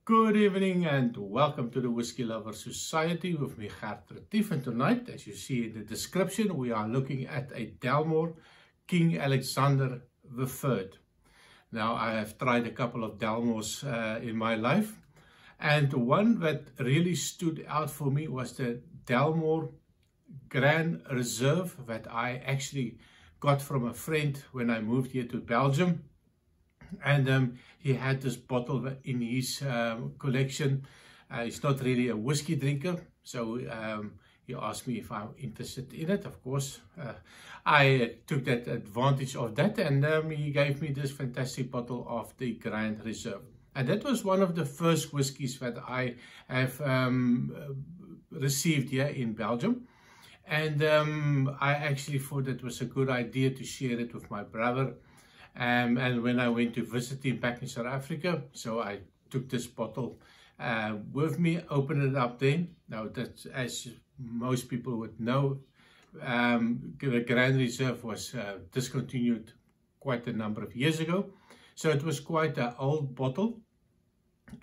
Good evening and welcome to the Whiskey Lover Society with me, Gert Retief. And tonight, as you see in the description, we are looking at a Dalmore King Alexander III. Now, I have tried a couple of Dalmores in my life, and the one that really stood out for me was the Dalmore Grand Reserve that I actually got from a friend when I moved here to Belgium. And he had this bottle in his collection. He's not really a whiskey drinker, so he asked me if I'm interested in it. Of course, I took that advantage of that, and he gave me this fantastic bottle of the Grand Reserve. And that was one of the first whiskies that I have received here in Belgium. And I actually thought it was a good idea to share it with my brother. And when I went to visit him back in South Africa, so I took this bottle with me, opened it up then. Now, that, as most people would know, the Grand Reserve was discontinued quite a number of years ago. So it was quite an old bottle,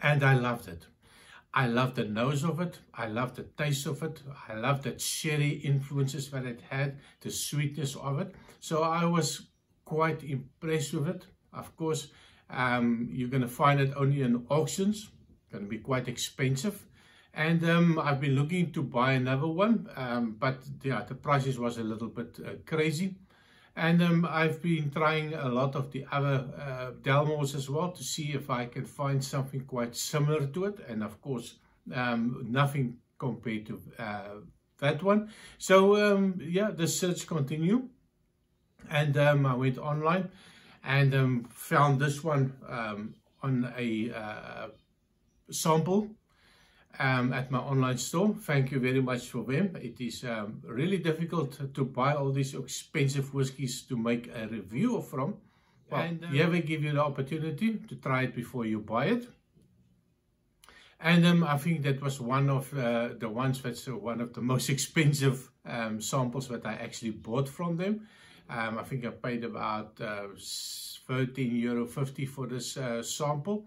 and I loved it. I loved the nose of it. I loved the taste of it. I loved the sherry influences that it had, the sweetness of it. So I was quite impressed with it. Of course, you're going to find it only in auctions. Going to be quite expensive, and I've been looking to buy another one, but yeah, the prices was a little bit crazy. And I've been trying a lot of the other Dalmores as well to see if I can find something quite similar to it, and of course nothing compared to that one. So yeah, the search continued. And I went online and found this one on a sample at my online store. Thank you very much for them. It is really difficult to buy all these expensive whiskies to make a review from. Well, and here they give you the opportunity to try it before you buy it. And I think that was one of the ones that's one of the most expensive samples that I actually bought from them. I think I paid about €13.50 for this sample,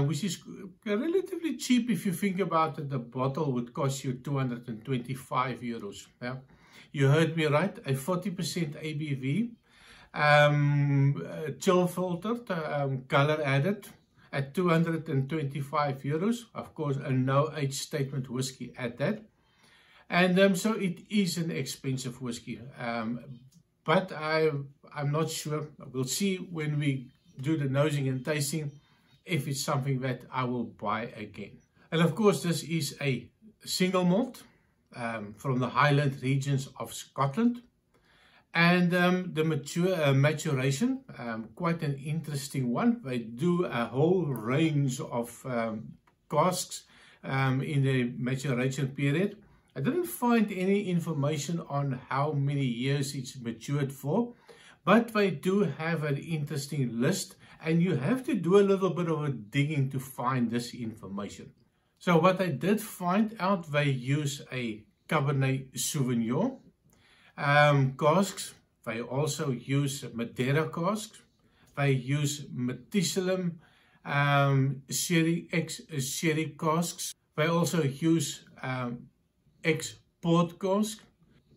which is relatively cheap if you think about it. The bottle would cost you €225. Yeah? You heard me right, a 40% ABV, chill filtered, color added at €225. Of course, a no age statement whiskey at that. And so it is an expensive whiskey. But I'm not sure. We'll see when we do the nosing and tasting if it's something that I will buy again. And of course, this is a single malt from the Highland regions of Scotland. And the maturation, quite an interesting one. They do a whole range of casks in the maturation period. I didn't find any information on how many years it's matured for, but they do have an interesting list, and you have to do a little bit of a digging to find this information. So what I did find out, they use a Cabernet Sauvignon casks. They also use Madeira casks. They use Maturation sherry casks. They also use ex-port cask,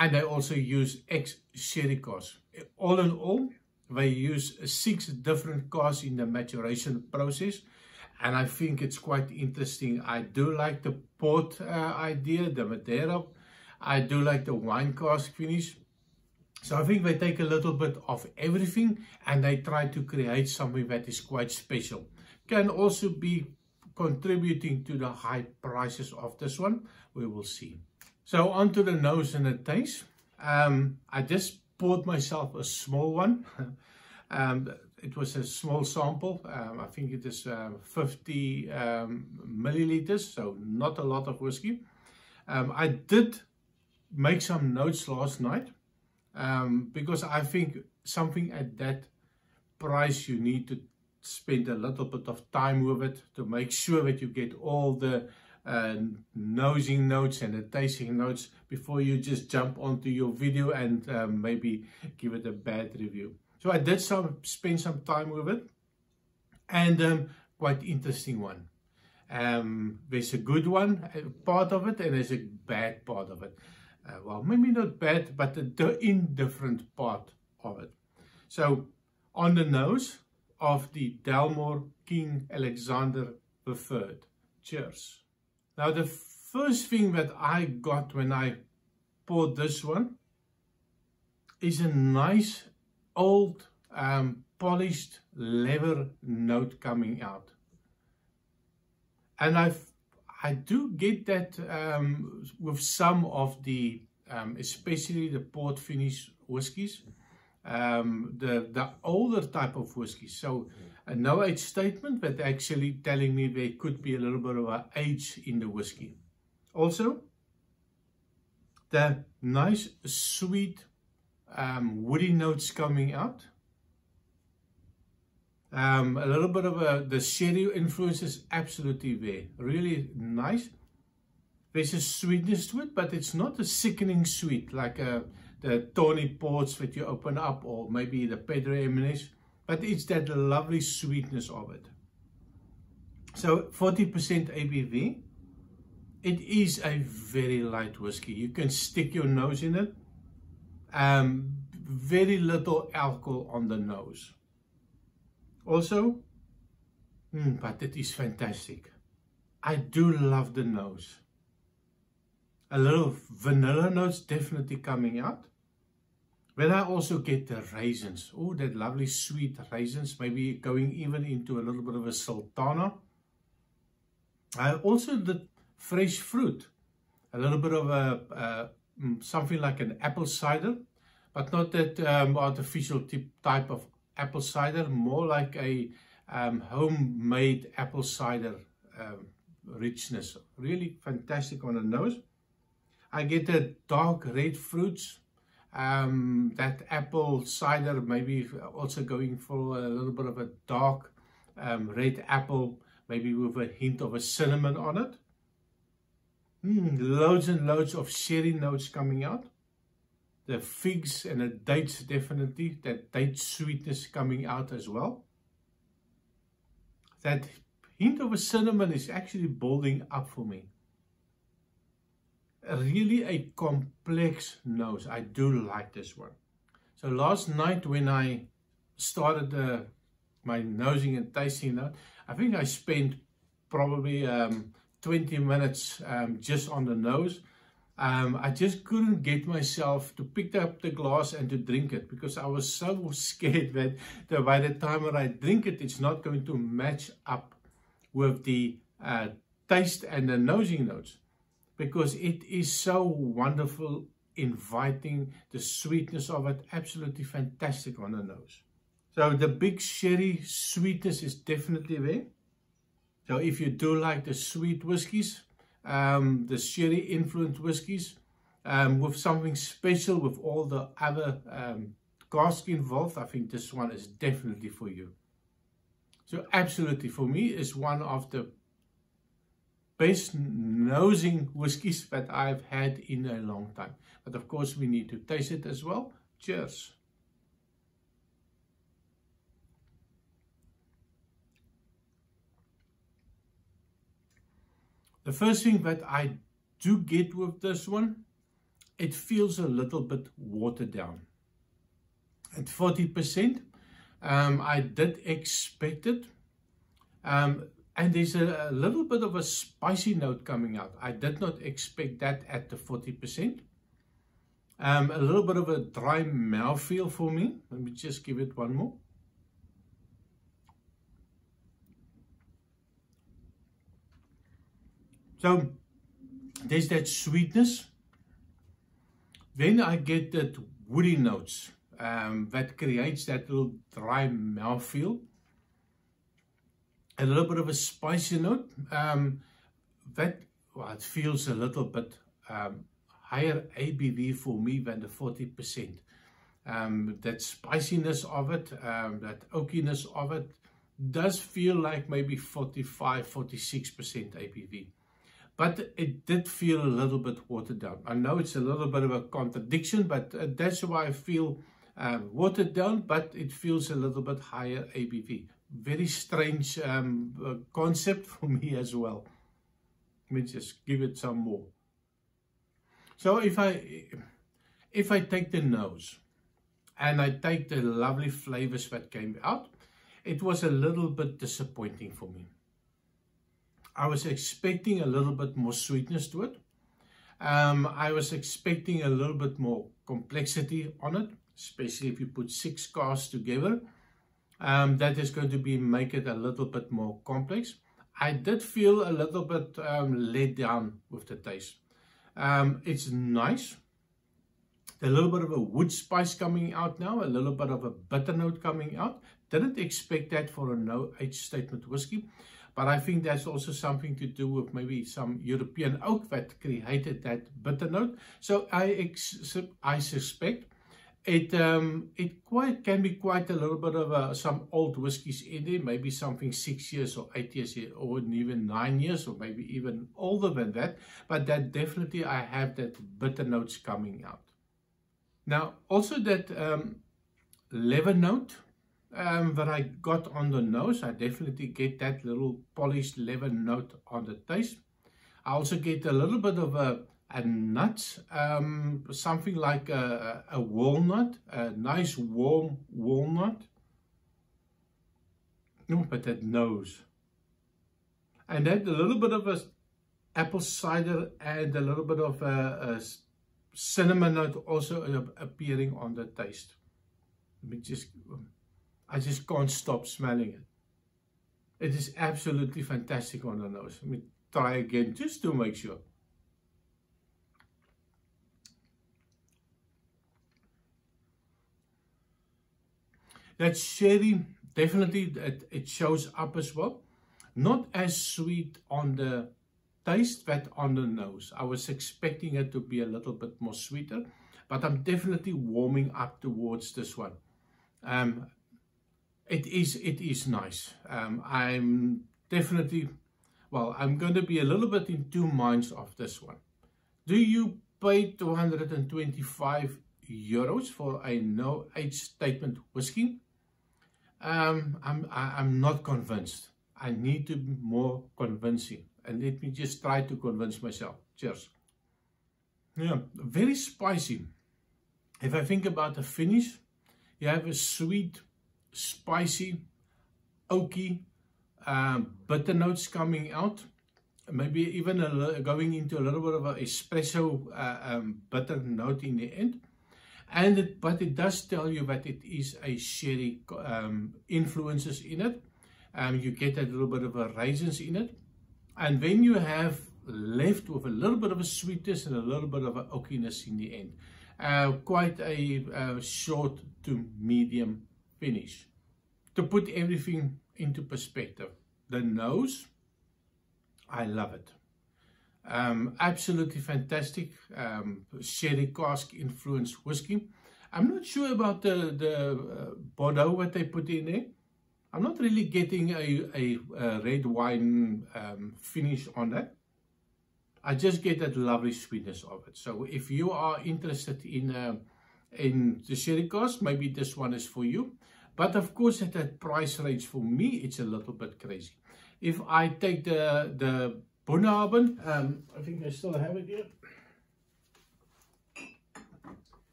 and they also use ex-sherry cask. All in all, they use 6 different casks in the maturation process, and I think it's quite interesting. I do like the port idea, the Madeira. I do like the wine cask finish. So I think they take a little bit of everything and they try to create something that is quite special. Can also be contributing to the high prices of this one. We will see. So on to the nose and the taste. I just poured myself a small one. It was a small sample. I think it is 50 milliliters, so not a lot of whiskey. I did make some notes last night because I think something at that price you need to spend a little bit of time with it to make sure that you get all the nosing notes and the tasting notes before you just jump onto your video and maybe give it a bad review. So I did spend some time with it, and quite interesting one. There's a good one, part of it, and there's a bad part of it. Well, maybe not bad, but the indifferent part of it. So, on the nose of the Dalmore King Alexander III. Cheers. Now, the first thing that I got when I poured this one is a nice old polished leather note coming out. And I do get that with some of the, especially the port finish whiskies, the older type of whiskies. So a no age statement, but actually telling me there could be a little bit of an age in the whiskey. Also, the nice sweet woody notes coming out. A little bit of the sherry influence is absolutely there. Really nice. There's a sweetness to it, but it's not a sickening sweet like the Tawny ports that you open up, or maybe the Pedro Emine's, but it's that lovely sweetness of it. So 40% ABV. It is a very light whiskey. You can stick your nose in it. Very little alcohol on the nose. Also, but it is fantastic. I do love the nose. A little vanilla notes definitely coming out. Then I also get the raisins. Oh, that lovely sweet raisins, maybe going even into a little bit of a sultana. Also the fresh fruit. A little bit of a something like an apple cider, but not that artificial type of apple cider, more like a homemade apple cider richness. Really fantastic on the nose. I get the dark red fruits, that apple cider, maybe also going for a little bit of a dark red apple, maybe with a hint of a cinnamon on it. Loads and loads of sherry notes coming out. The figs and the dates, definitely, that date sweetness coming out as well. That hint of a cinnamon is actually building up for me. Really a complex nose. I do like this one. So last night when I started my nosing and tasting out, I think I spent probably 20 minutes just on the nose. I just couldn't get myself to pick up the glass and to drink it, because I was so scared that by the time that I drink it, it's not going to match up with the taste and the nosing notes, because it is so wonderful, inviting, the sweetness of it, absolutely fantastic on the nose. So the big sherry sweetness is definitely there. So if you do like the sweet whiskies, the sherry influenced whiskies, with something special with all the other cask involved, I think this one is definitely for you. So absolutely, for me, is one of the best nosing whiskies that I've had in a long time. But of course, we need to taste it as well. Cheers. The first thing that I do get with this one, it feels a little bit watered down. At 40%, I did expect it. And there's a little bit of a spicy note coming out. I did not expect that at the 40%. A little bit of a dry mouthfeel for me. Let me just give it one more. So there's that sweetness. Then I get that woody notes that creates that little dry mouthfeel. A little bit of a spicy note that, well, it feels a little bit higher ABV for me than the 40%. That spiciness of it, that oakiness of it does feel like maybe 45, 46% ABV. But it did feel a little bit watered down. I know it's a little bit of a contradiction, but that's why I feel watered down, but it feels a little bit higher ABV. very strange concept for me as well. Let me just give it some more. So if I take the nose and I take the lovely flavors that came out, it was a little bit disappointing for me. I was expecting a little bit more sweetness to it. I was expecting a little bit more complexity on it, especially if you put 6 casks together. That is going to make it a little bit more complex. I did feel a little bit let down with the taste. It's nice. A little bit of a wood spice coming out now, a little bit of a bitter note coming out. Didn't expect that for a no-age statement whiskey, but I think that's also something to do with maybe some European oak that created that bitter note. So I suspect it can be quite a little bit of some old whiskies in there, maybe something 6 years or 8 years or even 9 years or maybe even older than that. But that definitely I have that bitter notes coming out. Now also that leather note that I got on the nose, I definitely get that little polished leather note on the taste. I also get a little bit of a nut, something like a walnut, a nice warm walnut. No, but that nose. And then a little bit of a apple cider and a little bit of a cinnamon note also appearing on the taste. I just can't stop smelling it. It is absolutely fantastic on the nose. Let me try again just to make sure. That sherry, definitely it shows up as well. Not as sweet on the taste, but on the nose. I was expecting it to be a little bit more sweeter, but I'm definitely warming up towards this one. It is nice. I'm definitely, well, I'm going to be a little bit in 2 minds of this one. Do you pay 225 euros for a no-age statement whiskey? I'm not convinced. I need to be more convincing. And let me just try to convince myself. Cheers. Yeah, very spicy. If I think about the finish, you have a sweet, spicy, oaky, bitter notes coming out. Maybe even going into a little bit of an espresso bitter note in the end. But it does tell you that it is a sherry influences in it. You get a little bit of a raisins in it. And then you have left with a little bit of a sweetness and a little bit of an oakiness in the end. Quite a short to medium finish. To put everything into perspective, the nose, I love it. Absolutely fantastic sherry cask influenced whiskey. I'm not sure about the Bordeaux that they put in there. I'm not really getting a red wine finish on that. I just get that lovely sweetness of it. So if you are interested in the sherry cask, maybe this one is for you. But of course at that price range for me, it's a little bit crazy. If I take the Bunnahabhain, I think I still have it here.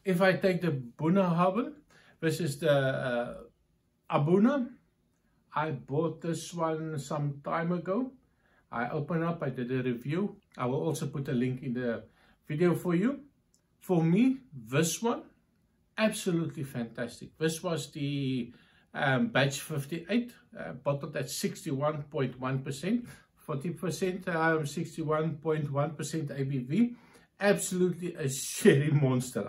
If I take the Bunnahabhain, this is the Abuna. I bought this one some time ago. I opened up, I did a review. I will also put a link in the video for you. For me, this one, absolutely fantastic. This was the batch 58, bottled at 61.1%, 40%, 61.1% ABV. Absolutely a sherry monster.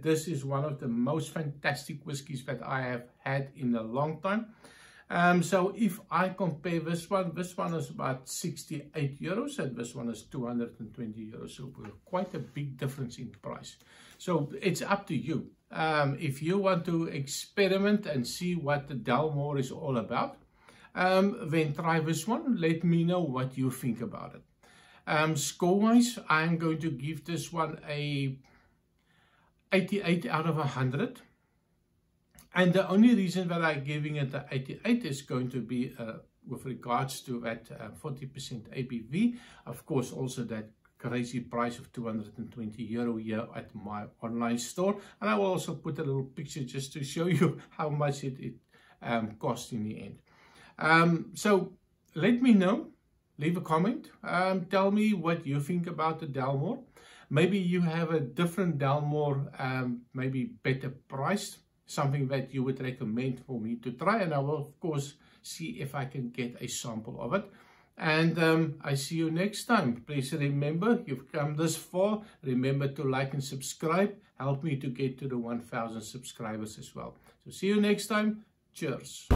This is one of the most fantastic whiskies that I have had in a long time. So if I compare this one is about 68 euros and this one is 220 euros. So quite a big difference in price. So it's up to you. If you want to experiment and see what the Dalmore is all about, then try this one. Let me know what you think about it. Score-wise, I'm going to give this one a 88 out of 100. And the only reason that I'm giving it the 88 is going to be with regards to that 40% ABV. Of course, also that crazy price of €220 here at my online store. And I will also put a little picture just to show you how much it cost in the end. So let me know, leave a comment, tell me what you think about the Dalmore. Maybe you have a different Dalmore, maybe better priced, something that you would recommend for me to try, and I will of course see if I can get a sample of it. And I see you next time. Please remember, you've come this far, remember to like and subscribe. Help me to get to the 1,000 subscribers as well. So see you next time. Cheers.